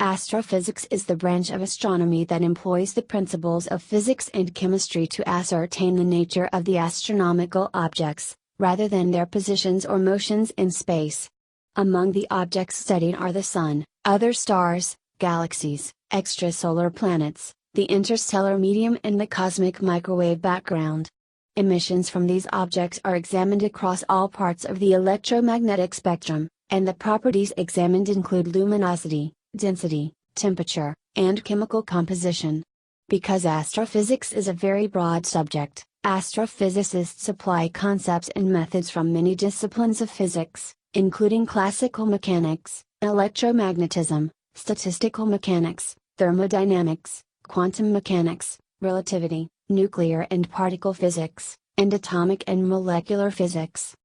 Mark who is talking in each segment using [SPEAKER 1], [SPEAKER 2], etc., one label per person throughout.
[SPEAKER 1] Astrophysics is the branch of astronomy that employs the principles of physics and chemistry to ascertain the nature of the astronomical objects, rather than their positions or motions in space. Among the objects studied are the Sun, other stars, galaxies, extrasolar planets, the interstellar medium and the cosmic microwave background. Emissions from these objects are examined across all parts of the electromagnetic spectrum, and the properties examined include luminosity, density, temperature, and chemical composition. Because astrophysics is a very broad subject, astrophysicists apply concepts and methods from many disciplines of physics, including classical mechanics, electromagnetism, statistical mechanics, thermodynamics, quantum mechanics, relativity, nuclear and particle physics, and atomic and molecular physics.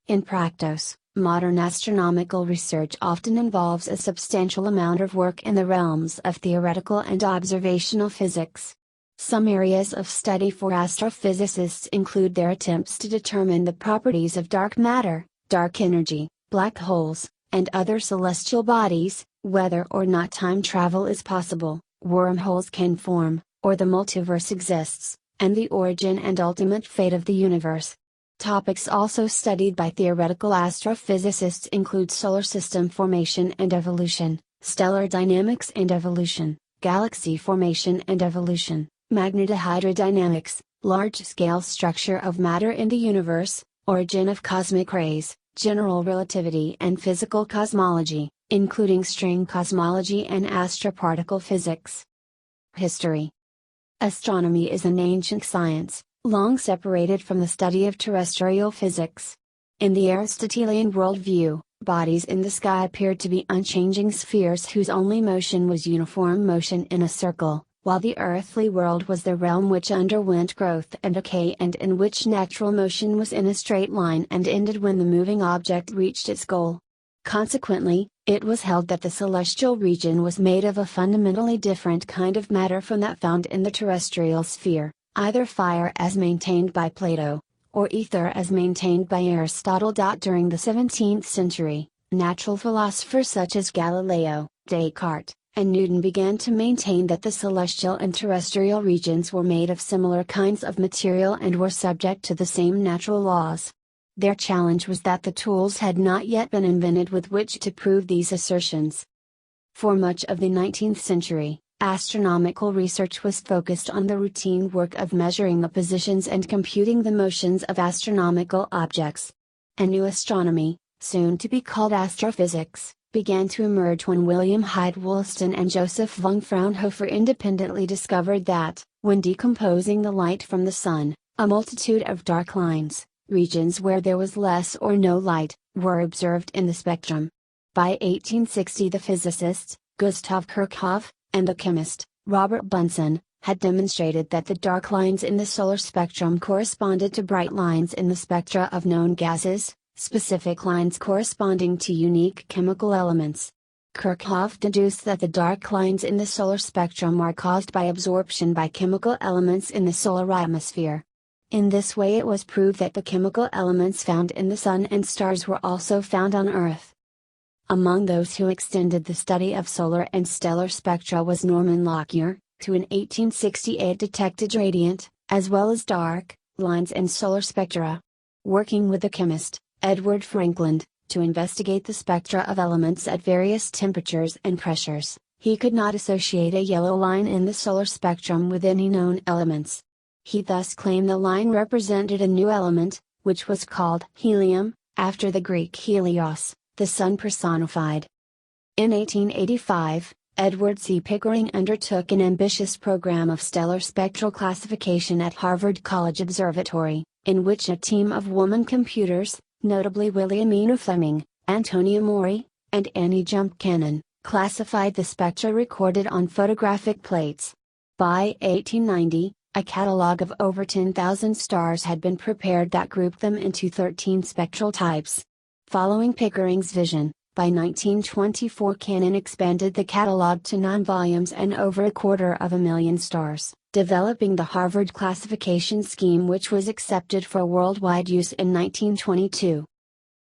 [SPEAKER 1] In practice, modern astronomical research often involves a substantial amount of work in the realms of theoretical and observational physics. Some areas of study for astrophysicists include their attempts to determine the properties of dark matter, dark energy, black holes, and other celestial bodies, whether or not time travel is possible, wormholes can form, or the multiverse exists, and the origin and ultimate fate of the universe. Topics also studied by theoretical astrophysicists include solar system formation and evolution, stellar dynamics and evolution, galaxy formation and evolution, magnetohydrodynamics, large-scale structure of matter in the universe, origin of cosmic rays, general relativity and physical cosmology, including string cosmology and astroparticle physics. History. Astronomy is an ancient science, long separated from the study of terrestrial physics. In the Aristotelian worldview, bodies in the sky appeared to be unchanging spheres whose only motion was uniform motion in a circle, while the earthly world was the realm which underwent growth and decay and in which natural motion was in a straight line and ended when the moving object reached its goal. Consequently, it was held that the celestial region was made of a fundamentally different kind of matter from that found in the terrestrial sphere, either fire as maintained by Plato, or ether as maintained by Aristotle. During the 17th century, natural philosophers such as Galileo, Descartes, and Newton began to maintain that the celestial and terrestrial regions were made of similar kinds of material and were subject to the same natural laws. Their challenge was that the tools had not yet been invented with which to prove these assertions. For much of the 19th century, astronomical research was focused on the routine work of measuring the positions and computing the motions of astronomical objects. A new astronomy, soon to be called astrophysics, began to emerge when William Hyde Wollaston and Joseph von Fraunhofer independently discovered that, when decomposing the light from the Sun, a multitude of dark lines, regions where there was less or no light, were observed in the spectrum. By 1860 the physicist, Gustav Kirchhoff, and the chemist, Robert Bunsen, had demonstrated that the dark lines in the solar spectrum corresponded to bright lines in the spectra of known gases, specific lines corresponding to unique chemical elements. Kirchhoff deduced that the dark lines in the solar spectrum are caused by absorption by chemical elements in the solar atmosphere. In this way it was proved that the chemical elements found in the Sun and stars were also found on Earth. Among those who extended the study of solar and stellar spectra was Norman Lockyer, who in 1868 detected radiant, as well as dark, lines in solar spectra. Working with the chemist, Edward Frankland, to investigate the spectra of elements at various temperatures and pressures, he could not associate a yellow line in the solar spectrum with any known elements. He thus claimed the line represented a new element, which was called helium, after the Greek helios, the Sun personified. In 1885, Edward C. Pickering undertook an ambitious program of stellar spectral classification at Harvard College Observatory, in which a team of woman computers, notably Williamina Fleming, Antonia Mori, and Annie Jump Cannon, classified the spectra recorded on photographic plates. By 1890, a catalog of over 10,000 stars had been prepared that grouped them into 13 spectral types. Following Pickering's vision, by 1924 Cannon expanded the catalog to 9 volumes and over 250,000 stars, developing the Harvard classification scheme which was accepted for worldwide use in 1922.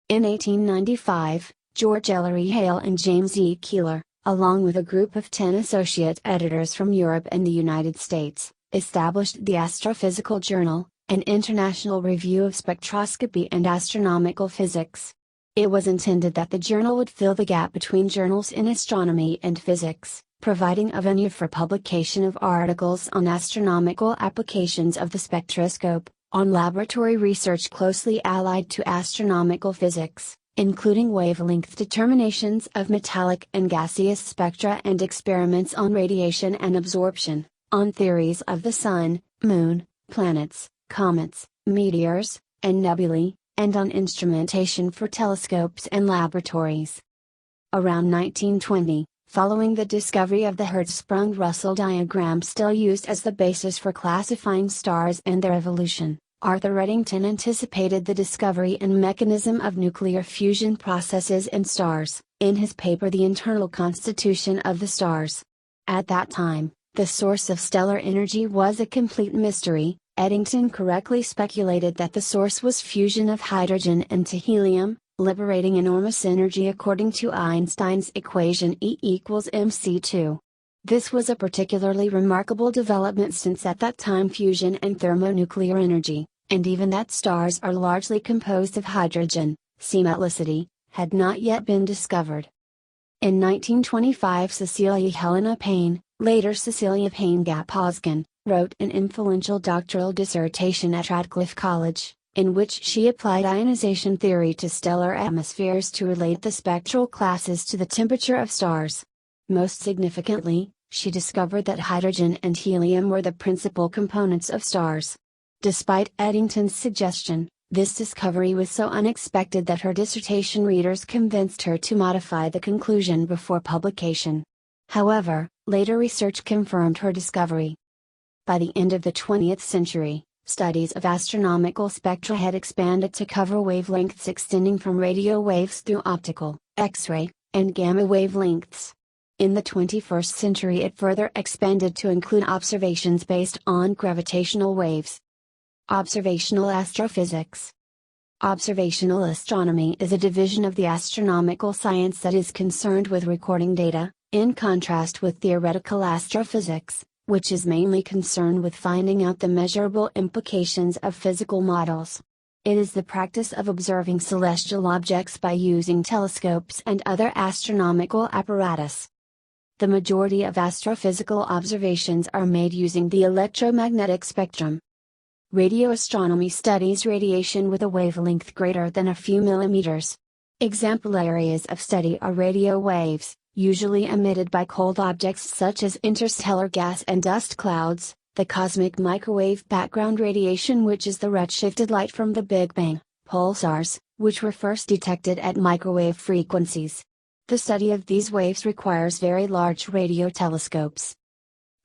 [SPEAKER 1] In 1895, George Ellery Hale and James E. Keeler, along with a group of 10 associate editors from Europe and the United States, established the Astrophysical Journal, an international review of spectroscopy and astronomical physics. It was intended that the journal would fill the gap between journals in astronomy and physics, providing a venue for publication of articles on astronomical applications of the spectroscope, on laboratory research closely allied to astronomical physics, including wavelength determinations of metallic and gaseous spectra and experiments on radiation and absorption, on theories of the Sun, Moon, planets, comets, meteors, and nebulae, and on instrumentation for telescopes and laboratories. Around 1920, following the discovery of the Hertzsprung-Russell diagram still used as the basis for classifying stars and their evolution, Arthur Eddington anticipated the discovery and mechanism of nuclear fusion processes in stars, in his paper The Internal Constitution of the Stars. At that time, the source of stellar energy was a complete mystery. Eddington correctly speculated that the source was fusion of hydrogen into helium, liberating enormous energy according to Einstein's equation E equals mc2. This was a particularly remarkable development since at that time fusion and thermonuclear energy, and even that stars are largely composed of hydrogen, metallicity, had not yet been discovered. In 1925 Cecilia Helena Payne, later Cecilia Payne-Gaposchkin, wrote an influential doctoral dissertation at Radcliffe College, in which she applied ionization theory to stellar atmospheres to relate the spectral classes to the temperature of stars. Most significantly, she discovered that hydrogen and helium were the principal components of stars. Despite Eddington's suggestion, this discovery was so unexpected that her dissertation readers convinced her to modify the conclusion before publication. However, later research confirmed her discovery. By the end of the 20th century, studies of astronomical spectra had expanded to cover wavelengths extending from radio waves through optical, X-ray, and gamma wavelengths. In the 21st century it further expanded to include observations based on gravitational waves. Observational astrophysics. Observational astronomy is a division of the astronomical science that is concerned with recording data, in contrast with theoretical astrophysics, which is mainly concerned with finding out the measurable implications of physical models. It is the practice of observing celestial objects by using telescopes and other astronomical apparatus. The majority of astrophysical observations are made using the electromagnetic spectrum. Radio astronomy studies radiation with a wavelength greater than a few millimeters. Example areas of study are radio waves, usually emitted by cold objects such as interstellar gas and dust clouds, the cosmic microwave background radiation which is the redshifted light from the Big Bang, pulsars, which were first detected at microwave frequencies. The study of these waves requires very large radio telescopes.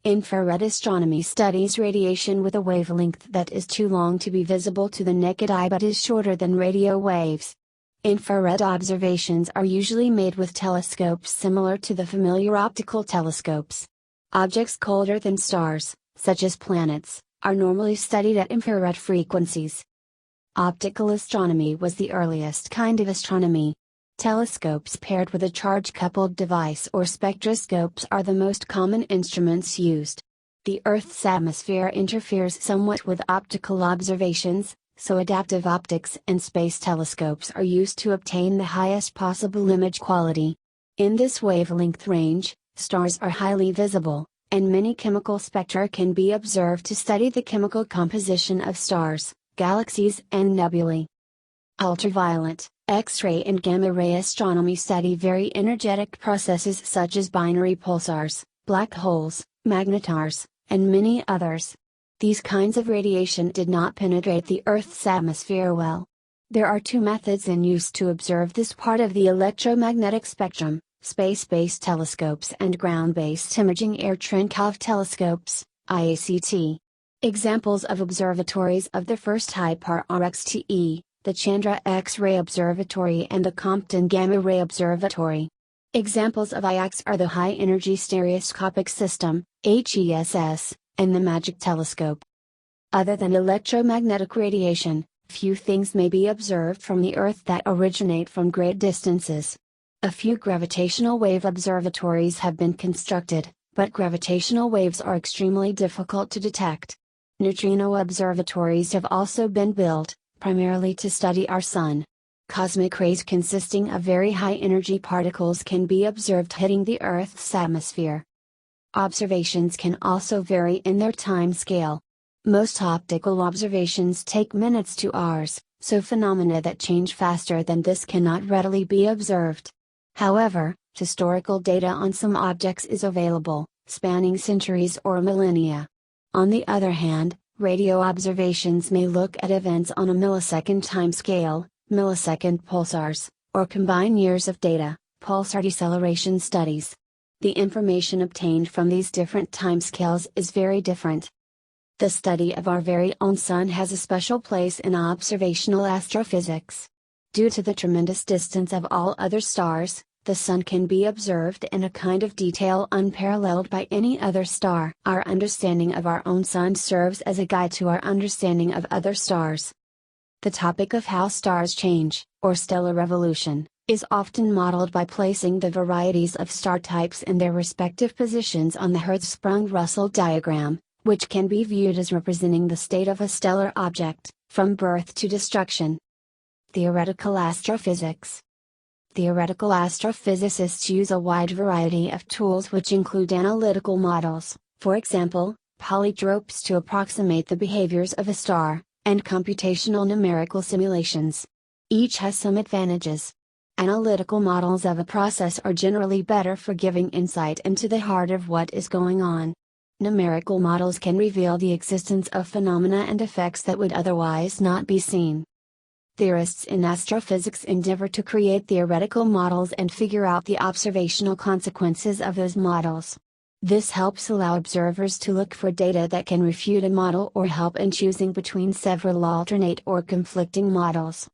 [SPEAKER 1] Infrared astronomy studies radiation with a wavelength that is too long to be visible to the naked eye but is shorter than radio waves. Infrared observations are usually made with telescopes similar to the familiar optical telescopes. Objects colder than stars, such as planets, are normally studied at infrared frequencies. Optical astronomy was the earliest kind of astronomy. Telescopes paired with a charge-coupled device or spectroscopes are the most common instruments used. The Earth's atmosphere interferes somewhat with optical observations, so adaptive optics and space telescopes are used to obtain the highest possible image quality. In this wavelength range, stars are highly visible, and many chemical spectra can be observed to study the chemical composition of stars, galaxies and nebulae. Ultraviolet, X-ray and gamma-ray astronomy study very energetic processes such as binary pulsars, black holes, magnetars, and many others. These kinds of radiation did not penetrate the Earth's atmosphere well. There are two methods in use to observe this part of the electromagnetic spectrum: space-based telescopes and ground-based imaging air Trenkov telescopes, IACT. Examples of observatories of the first type are RXTE, the Chandra X-ray Observatory and the Compton Gamma Ray Observatory. Examples of IACs are the High Energy Stereoscopic System, HESS, and the Magic Telescope. Other than electromagnetic radiation, few things may be observed from the Earth that originate from great distances. A few gravitational wave observatories have been constructed, but gravitational waves are extremely difficult to detect. Neutrino observatories have also been built, primarily to study our Sun. Cosmic rays consisting of very high-energy particles can be observed hitting the Earth's atmosphere. Observations can also vary in their time scale. Most optical observations take minutes to hours, so phenomena that change faster than this cannot readily be observed. However, historical data on some objects is available, spanning centuries or millennia. On the other hand, radio observations may look at events on a millisecond timescale, millisecond pulsars, or combine years of data, pulsar deceleration studies. The information obtained from these different timescales is very different. The study of our very own Sun has a special place in observational astrophysics. Due to the tremendous distance of all other stars, the Sun can be observed in a kind of detail unparalleled by any other star. Our understanding of our own Sun serves as a guide to our understanding of other stars. The topic of how stars change, or stellar evolution, is often modeled by placing the varieties of star types in their respective positions on the Hertzsprung-Russell diagram, which can be viewed as representing the state of a stellar object, from birth to destruction. Theoretical astrophysics. Theoretical astrophysicists use a wide variety of tools which include analytical models, for example, polytropes to approximate the behaviors of a star, and computational numerical simulations. Each has some advantages. Analytical models of a process are generally better for giving insight into the heart of what is going on. Numerical models can reveal the existence of phenomena and effects that would otherwise not be seen. Theorists in astrophysics endeavor to create theoretical models and figure out the observational consequences of those models. This helps allow observers to look for data that can refute a model or help in choosing between several alternate or conflicting models.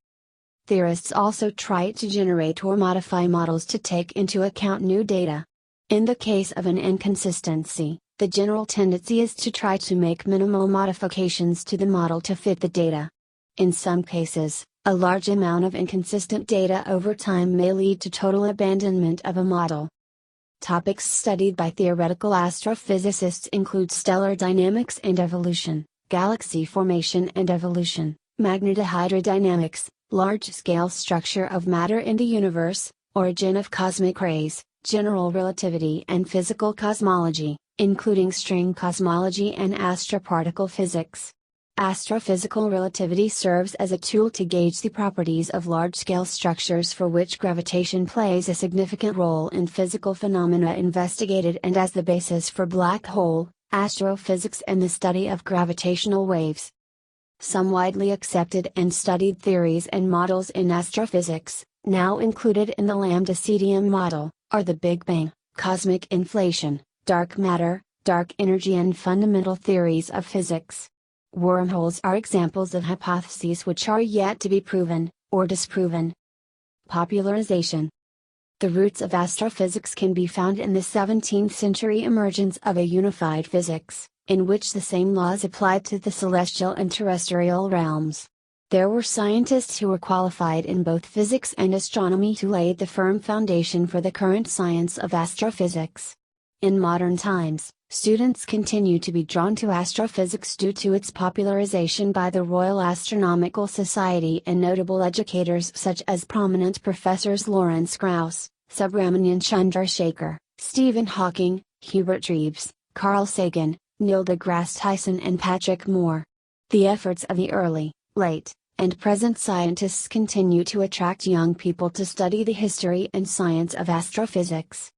[SPEAKER 1] Theorists also try to generate or modify models to take into account new data. In the case of an inconsistency, the general tendency is to try to make minimal modifications to the model to fit the data. In some cases, a large amount of inconsistent data over time may lead to total abandonment of a model. Topics studied by theoretical astrophysicists include stellar dynamics and evolution, galaxy formation and evolution, magnetohydrodynamics, large-scale structure of matter in the universe, origin of cosmic rays, general relativity and physical cosmology, including string cosmology and astroparticle physics. Astrophysical relativity serves as a tool to gauge the properties of large-scale structures for which gravitation plays a significant role in physical phenomena investigated and as the basis for black hole, astrophysics and the study of gravitational waves. Some widely accepted and studied theories and models in astrophysics, now included in the lambda-CDM model, are the Big Bang, cosmic inflation, dark matter, dark energy and fundamental theories of physics. Wormholes are examples of hypotheses which are yet to be proven, or disproven. Popularization. The roots of astrophysics can be found in the 17th century emergence of a unified physics, in which the same laws applied to the celestial and terrestrial realms. There were scientists who were qualified in both physics and astronomy to lay the firm foundation for the current science of astrophysics. In modern times, students continue to be drawn to astrophysics due to its popularization by the Royal Astronomical Society and notable educators such as prominent professors Lawrence Krauss, Subramanian Chandrasekhar, Stephen Hawking, Hubert Reeves, Carl Sagan, Neil deGrasse Tyson and Patrick Moore. The efforts of the early, late, and present scientists continue to attract young people to study the history and science of astrophysics.